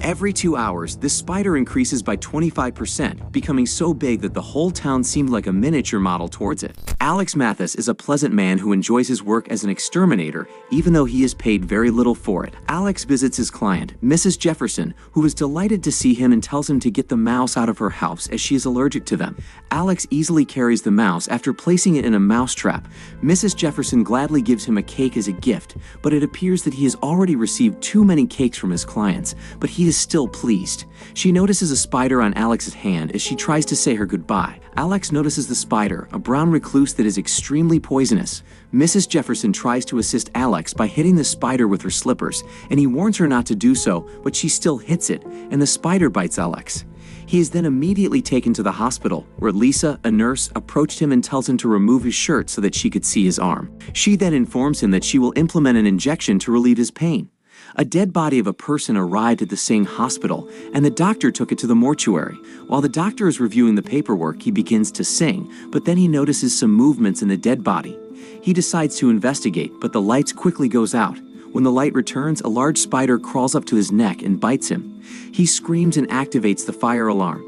Every 2 hours, this spider increases by 25%, becoming so big that the whole town seemed like a miniature model towards it. Alex Mathis is a pleasant man who enjoys his work as an exterminator, even though he is paid very little for it. Alex visits his client, Mrs. Jefferson, who is delighted to see him and tells him to get the mouse out of her house as she is allergic to them. Alex easily carries the mouse after placing it in a mouse trap. Mrs. Jefferson gladly gives him a cake as a gift, but it appears that he has already received too many cakes from his clients, but he is still pleased. She notices a spider on Alex's hand as she tries to say her goodbye. Alex notices the spider, a brown recluse that is extremely poisonous. Mrs. Jefferson tries to assist Alex by hitting the spider with her slippers, and he warns her not to do so, but she still hits it, and the spider bites Alex. He is then immediately taken to the hospital, where Lisa, a nurse, approached him and tells him to remove his shirt so that she could see his arm. She then informs him that she will implement an injection to relieve his pain. A dead body of a person arrived at the same hospital, and the doctor took it to the mortuary. While the doctor is reviewing the paperwork, he begins to sing, but then he notices some movements in the dead body. He decides to investigate, but the lights quickly goes out. When the light returns, a large spider crawls up to his neck and bites him. He screams and activates the fire alarm.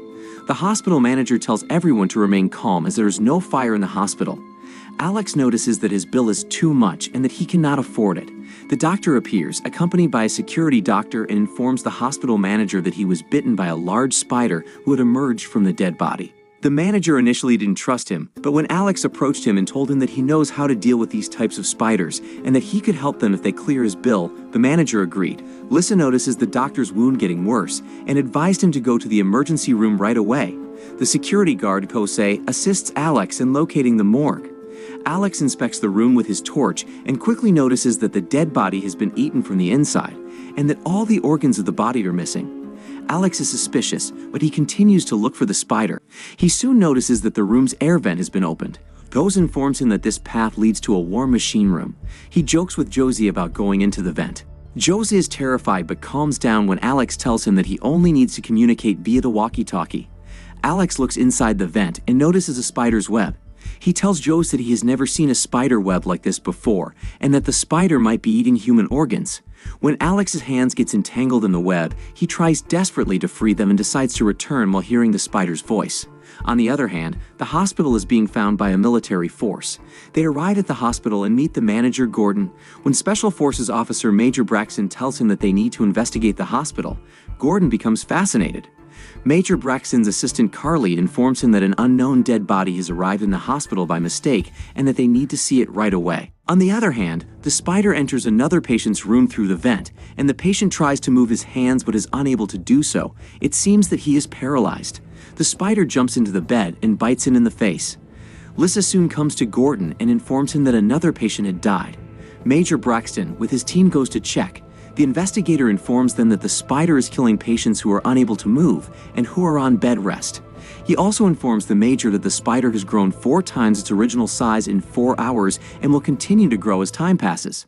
The hospital manager tells everyone to remain calm as there is no fire in the hospital. Alex notices that his bill is too much and that he cannot afford it. The doctor appears, accompanied by a security doctor, and informs the hospital manager that he was bitten by a large spider who had emerged from the dead body. The manager initially didn't trust him, but when Alex approached him and told him that he knows how to deal with these types of spiders and that he could help them if they clear his bill, the manager agreed. Lisa notices the doctor's wound getting worse and advised him to go to the emergency room right away. The security guard, Kosei, assists Alex in locating the morgue. Alex inspects the room with his torch and quickly notices that the dead body has been eaten from the inside and that all the organs of the body are missing. Alex is suspicious, but he continues to look for the spider. He soon notices that the room's air vent has been opened. Goes informs him that this path leads to a warm machine room. He jokes with Josie about going into the vent. Josie is terrified but calms down when Alex tells him that he only needs to communicate via the walkie-talkie. Alex looks inside the vent and notices a spider's web. He tells Josie that he has never seen a spider web like this before, and that the spider might be eating human organs. When Alex's hands gets entangled in the web, he tries desperately to free them and decides to return while hearing the spider's voice. On the other hand, the hospital is being found by a military force. They arrive at the hospital and meet the manager, Gordon. When Special Forces Officer Major Braxton tells him that they need to investigate the hospital, Gordon becomes fascinated. Major Braxton's assistant Carly informs him that an unknown dead body has arrived in the hospital by mistake and that they need to see it right away. On the other hand, the spider enters another patient's room through the vent, and the patient tries to move his hands but is unable to do so. It seems that he is paralyzed. The spider jumps into the bed and bites him in the face. Lisa soon comes to Gordon and informs him that another patient had died. Major Braxton, with his team, goes to check. The investigator informs them that the spider is killing patients who are unable to move and who are on bed rest. He also informs the major that the spider has grown 4 times its original size in 4 hours and will continue to grow as time passes.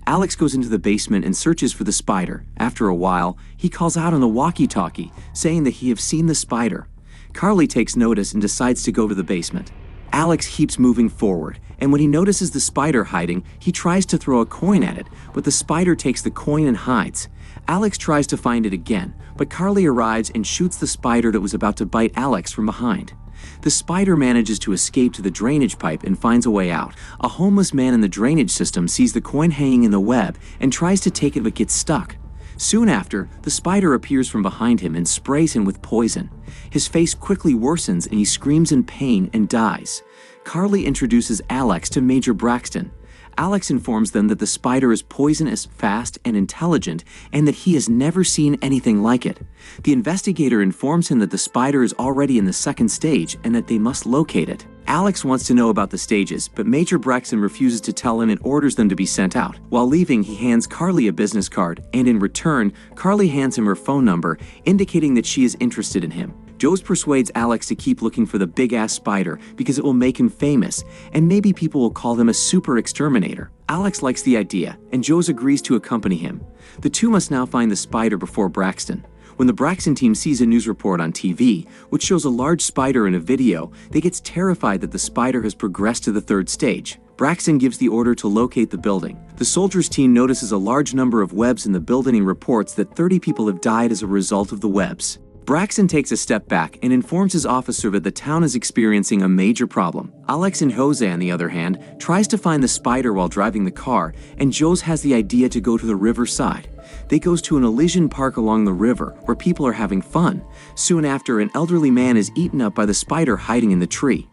Alex goes into the basement and searches for the spider. After a while, he calls out on the walkie-talkie, saying that he has seen the spider. Carly takes notice and decides to go to the basement. Alex keeps moving forward, and when he notices the spider hiding, he tries to throw a coin at it, but the spider takes the coin and hides. Alex tries to find it again, but Carly arrives and shoots the spider that was about to bite Alex from behind. The spider manages to escape to the drainage pipe and finds a way out. A homeless man in the drainage system sees the coin hanging in the web and tries to take it but gets stuck. Soon after, the spider appears from behind him and sprays him with poison. His face quickly worsens and he screams in pain and dies. Carly introduces Alex to Major Braxton. Alex informs them that the spider is poisonous, fast, and intelligent, and that he has never seen anything like it. The investigator informs him that the spider is already in the 2nd stage and that they must locate it. Alex wants to know about the stages, but Major Braxton refuses to tell him and orders them to be sent out. While leaving, he hands Carly a business card, and in return, Carly hands him her phone number, indicating that she is interested in him. Josie persuades Alex to keep looking for the big-ass spider because it will make him famous, and maybe people will call him a super exterminator. Alex likes the idea, and Josie agrees to accompany him. The two must now find the spider before Braxton. When the Braxton team sees a news report on TV, which shows a large spider in a video, they get terrified that the spider has progressed to the 3rd stage. Braxton gives the order to locate the building. The soldiers' team notices a large number of webs in the building and reports that 30 people have died as a result of the webs. Braxton takes a step back and informs his officer that the town is experiencing a major problem. Alex and Jose, on the other hand, tries to find the spider while driving the car, and Jose has the idea to go to the riverside. They goes to an Elysian park along the river where people are having fun. Soon after, an elderly man is eaten up by the spider hiding in the tree.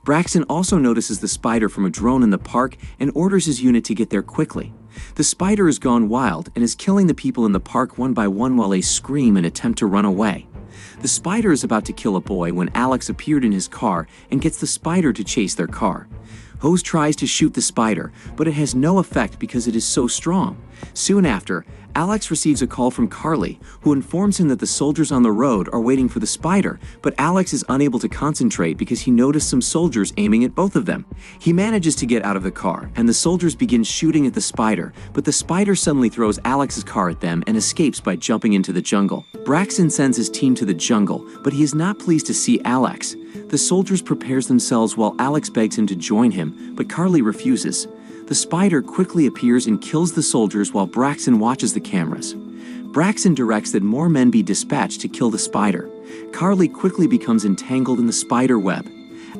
Braxton also notices the spider from a drone in the park and orders his unit to get there quickly. The spider has gone wild and is killing the people in the park one by one while they scream and attempt to run away. The spider is about to kill a boy when Alex appeared in his car and gets the spider to chase their car. Jose tries to shoot the spider, but it has no effect because it is so strong. Soon after, Alex receives a call from Carly, who informs him that the soldiers on the road are waiting for the spider, but Alex is unable to concentrate because he noticed some soldiers aiming at both of them. He manages to get out of the car, and the soldiers begin shooting at the spider, but the spider suddenly throws Alex's car at them and escapes by jumping into the jungle. Braxton sends his team to the jungle, but he is not pleased to see Alex. The soldiers prepares themselves while Alex begs him to join him, but Carly refuses. The spider quickly appears and kills the soldiers while Braxton watches the cameras. Braxton directs that more men be dispatched to kill the spider. Carly quickly becomes entangled in the spider web.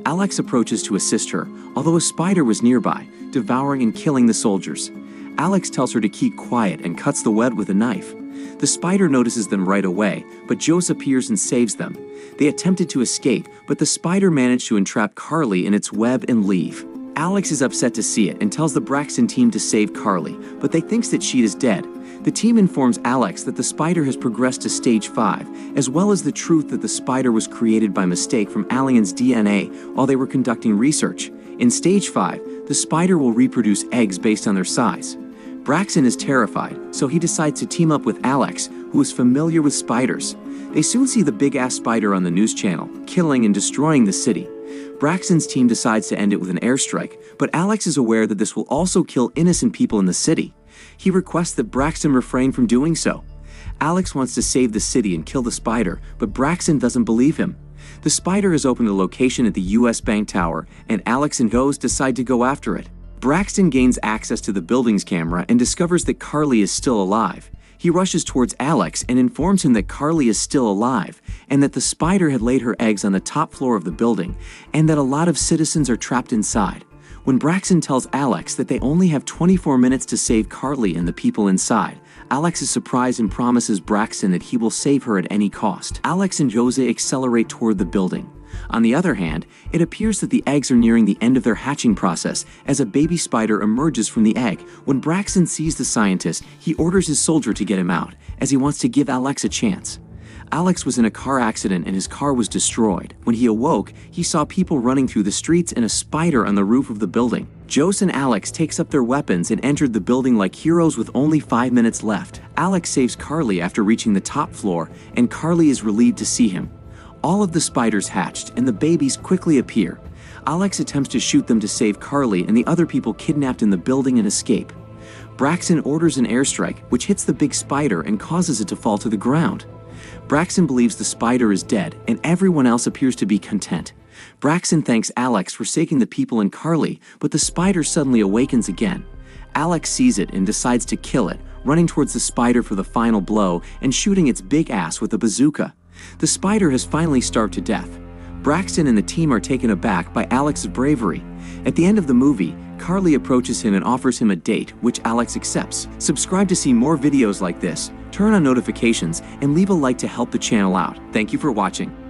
Alex approaches to assist her, although a spider was nearby, devouring and killing the soldiers. Alex tells her to keep quiet and cuts the web with a knife. The spider notices them right away, but Jose appears and saves them. They attempted to escape, but the spider managed to entrap Carly in its web and leave. Alex is upset to see it and tells the Braxton team to save Carly, but they think that she is dead. The team informs Alex that the spider has progressed to stage 5, as well as the truth that the spider was created by mistake from aliens' DNA while they were conducting research. In stage 5, the spider will reproduce eggs based on their size. Braxton is terrified, so he decides to team up with Alex, who is familiar with spiders. They soon see the big-ass spider on the news channel, killing and destroying the city. Braxton's team decides to end it with an airstrike, but Alex is aware that this will also kill innocent people in the city. He requests that Braxton refrain from doing so. Alex wants to save the city and kill the spider, but Braxton doesn't believe him. The spider has opened a location at the US Bank Tower, and Alex and Jose decide to go after it. Braxton gains access to the building's camera and discovers that Carly is still alive. He rushes towards Alex and informs him that Carly is still alive, and that the spider had laid her eggs on the top floor of the building, and that a lot of citizens are trapped inside. When Braxton tells Alex that they only have 24 minutes to save Carly and the people inside, Alex is surprised and promises Braxton that he will save her at any cost. Alex and Jose accelerate toward the building. On the other hand, it appears that the eggs are nearing the end of their hatching process as a baby spider emerges from the egg. When Braxton sees the scientist, he orders his soldier to get him out, as he wants to give Alex a chance. Alex was in a car accident and his car was destroyed. When he awoke, he saw people running through the streets and a spider on the roof of the building. Jose and Alex takes up their weapons and entered the building like heroes with only 5 minutes left. Alex saves Carly after reaching the top floor, and Carly is relieved to see him. All of the spiders hatched, and the babies quickly appear. Alex attempts to shoot them to save Carly and the other people kidnapped in the building and escape. Braxton orders an airstrike, which hits the big spider and causes it to fall to the ground. Braxton believes the spider is dead, and everyone else appears to be content. Braxton thanks Alex for saving the people and Carly, but the spider suddenly awakens again. Alex sees it and decides to kill it, running towards the spider for the final blow and shooting its big ass with a bazooka. The spider has finally starved to death. Braxton and the team are taken aback by Alex's bravery. At the end of the movie, Carly approaches him and offers him a date, which Alex accepts. Subscribe to see more videos like this, turn on notifications, and leave a like to help the channel out. Thank you for watching.